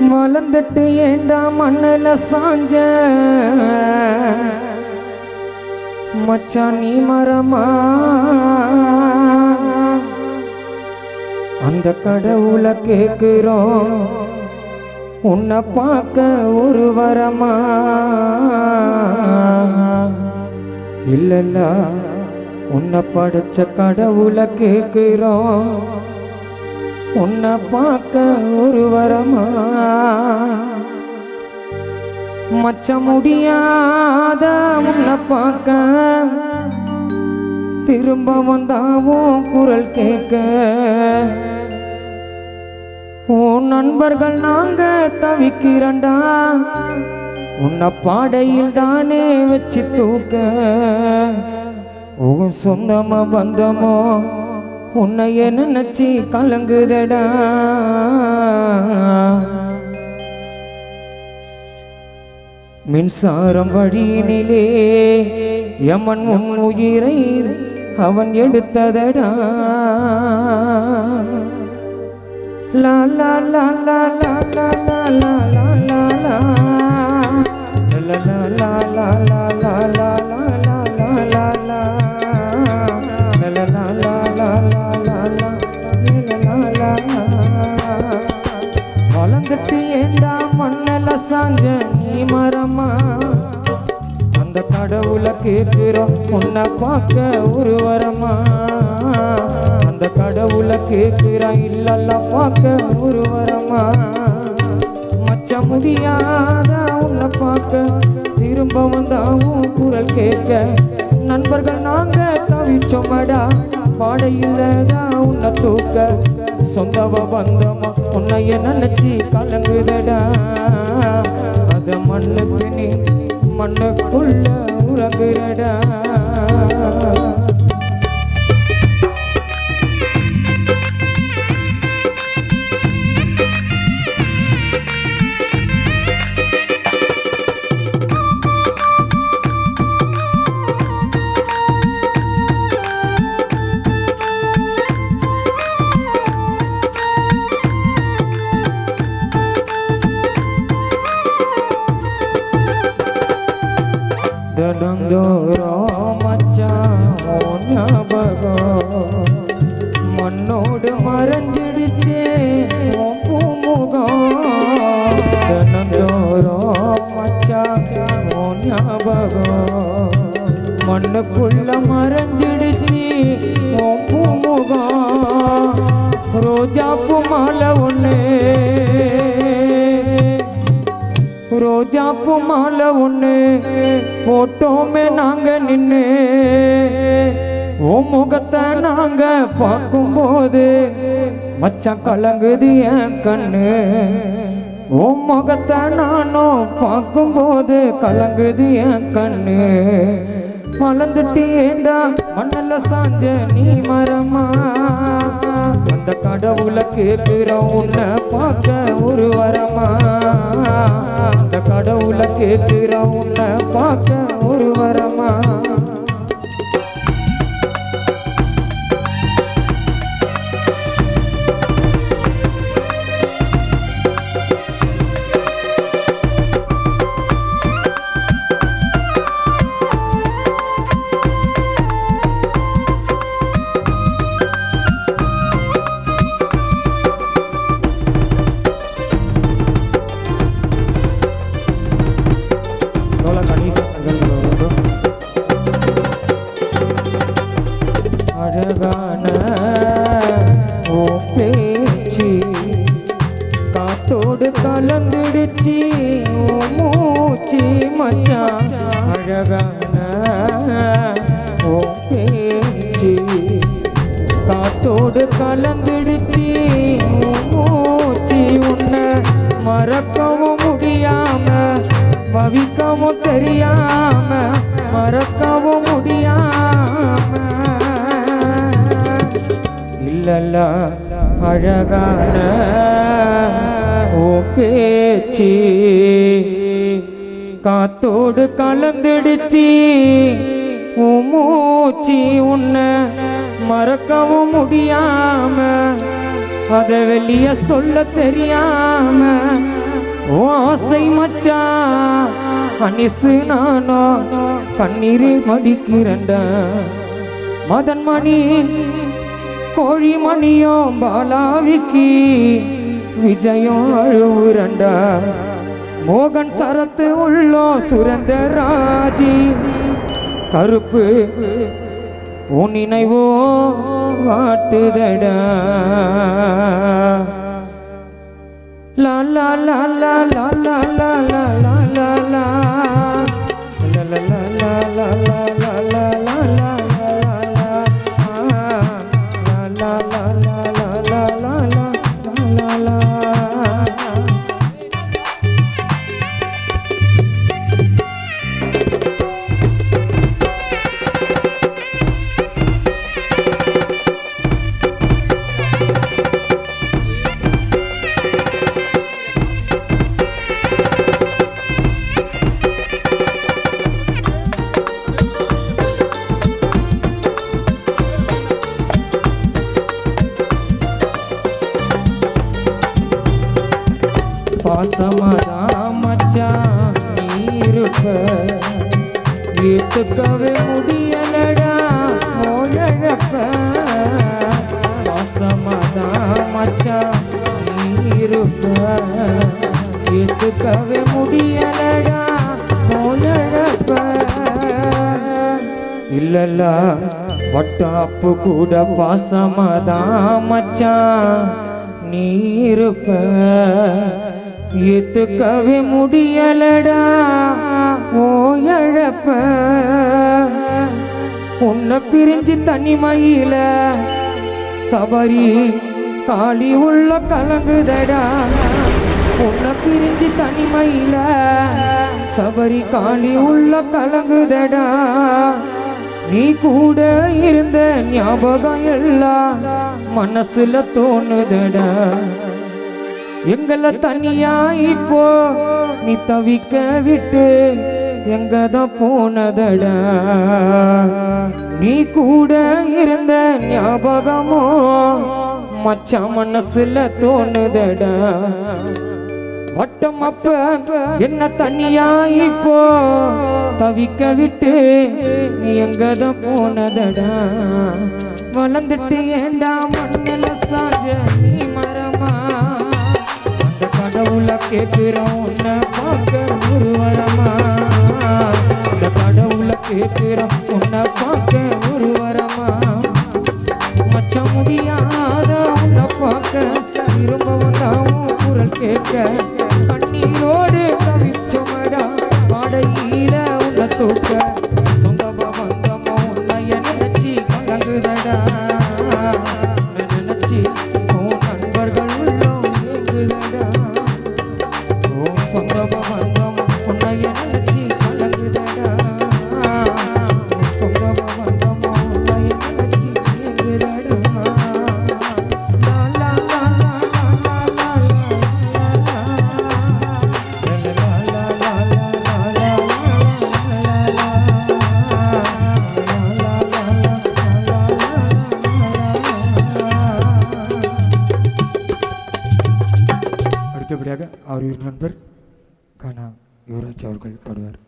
வளர்ந்துட்டு ஏண்டா மண்ணில் சாஞ்ச மச்சான் நீ மரமா அந்த கடவுளை கேட்கிறோம் உன்னை பார்க்க ஒரு வரமா இல்லல்ல உன்னை படைச்ச கடவுளை கேட்கிறோம் உன்னை பார்க்க ஒரு வரமா மச்ச முடியாத உன்னை பார்க்க திரும்ப வந்தாவும் குரல் கேட்க உன் நண்பர்கள் நாங்க தவிக்கிறண்டா உன்னை பாடையில் தானே வச்சு தூக்க உன் சொந்தமா பந்தமோ உன்னை நினைச்சி கலங்குதடா மின்சாரம் வழியினிலே யமன் உன் உயிரை அவன் எடுத்ததடா லா லா லா லா லா லா லா லா லா லா லா லா லா லா லா லா வளர்ந்துட்டு ஏண்டா மண்ணல சாஞ்ச நீ மரமா அந்த கடவுளை கேட்கிறோம் உன்னை பார்க்க ஒரு வரமா அந்த கடவுளை கேட்கிறான் இல்லல்ல பார்க்க ஒரு வரமா மச்ச முடியாத உன்னை பார்க்க திரும்ப வந்தாவும் குரல் கேட்க நண்பர்கள் நாங்க தவிச்சோமடா பாடையில்தான் உன்னை தூக்க சொந்தவ பந்தமா உன்னைய நினைச்சி கலங்குதடா அத மண்ணுக்கு நீ மண்ணுக்குள்ள உறங்குறடா தினந்தோறோ மச்சான் ஞாபகம் மண்ணோடு மறைஞ்சிடுச்சே பூமுகம் தினந்தோறோ மச்சான் ஞாபகம் மண்ணுக்குள்ள மறைஞ்சிடுச்சு பூமுகம் ரோஜாப்பு மாலை ஒண்ணு ரோஜாப்பு மாலை ஒண்ணு போட்டோமே நாங்க நின்னு ஓ முகத்தை நாங்க பார்க்கும்போது மச்சான் கலங்குது என் கண்ணு ஓ முகத்தை நானும் பார்க்கும்போது கலங்குது என் கண்ணு வளர்ந்துட்டு ஏண்டா மண்ணல சாஞ்ச நீ மரமா அந்த கடவுளை கேட்கிறோம் உன்னை பார்க்க ஒரு வரமா அந்த கடவுளை கேட்கிறோம் உன்னை பார்க்க ஒரு வரமா அழகான ஓ பேச்சு காத்தோடு கலந்துடுச்சு ஓ மூச்சு மச்சான் அழகான ஓ பேச்சு காத்தோடு கலந்துடுச்சு ஓ மூச்சு உன்னை மறக்கவும் முடியாம பவிக்கவும் தெரியாம மறக்கவும் முடியாம இல்லல்ல அழகான ஓ பேச்சு காத்தோடு கலந்துடுச்சு உன் மூச்சு உன்னை மறக்கவும் முடியாம அதை வெளிய சொல்ல தெரியாம அனிசு நானோ கண்ணீரை வடிக்கிறண்ட மதன்மணி கோழிமணியோ பாலாவிக்கு விஜயம் அழுவுரண்ட மோகன் சரத்து உள்ளோ சுரந்தராஜி கருப்பு உன் நினைவோ வாட்டுதடா லா லா லா லா லா லா லா லா லா லா லா லா லா லா லா லா பாசமதா மச்சான் நீருப்ப ஏத்துக்கவே முடியலடா ஓழப்ப பாசமதா மச்சான் நீருப்ப ஏத்துக்கவே முடியலடா ஓழப்ப இல்லல்ல வட்டாப்பு கூட பாசமதா மச்சான் நீருப்ப ஏத்துக்கவே முடியலடா ஓ இழப்ப உன்னை பிரிஞ்சு தனிமையில சபரி காளி உள்ள கலங்குதடா உன்னை பிரிஞ்சு தனிமையில சபரி காளி உள்ள கலங்குதடா நீ கூட இருந்த ஞாபகம் எல்லாம் மனசுல தோணுதடா எங்கள தனியா இப்போ நீ தவிக்க விட்டு எங்கதான் போனதடா நீ கூட இருந்த ஞாபகமோ மச்ச மனசுல தோணுதடா வட்டம் அப்ப என்ன தனியா இப்போ தவிக்க விட்டு நீ எங்கதான் போனதடா வளர்ந்துட்டு ஏண்டா மண்ணில சாஞ்ச நீ மரமா கடவுள கேட்கிறோம் உன்னை பார்க்க ஒரு வரமா இந்த கடவுள கேட்கிறோம் உன்னை பார்க்க ஒரு வரமா மச்ச முடியாத உன்னை பார்க்க திரும்பவும் தாவும் குரல் கேட்க கண்ணீரோடு தவிச்சமடா பாடையில உன்னை தூக்க சொந்த பந்தமோ உன்னைய நினைச்சி கலங்குதடா நினைச்சி உன் நண்பர்கள் உள்ளோம் ஏங்குதடா சொந்த பந்தம் உன்னைய நினைச்சி கலங்குதடா சொந்த பந்தம் உன்னைய நினைச்சி ஏங்குதடா லா லா லா லா லா லா அடுத்தபடியாக அவர் நண்பர் கானா யுவராஜ் அவர்கள் பாடுவார்.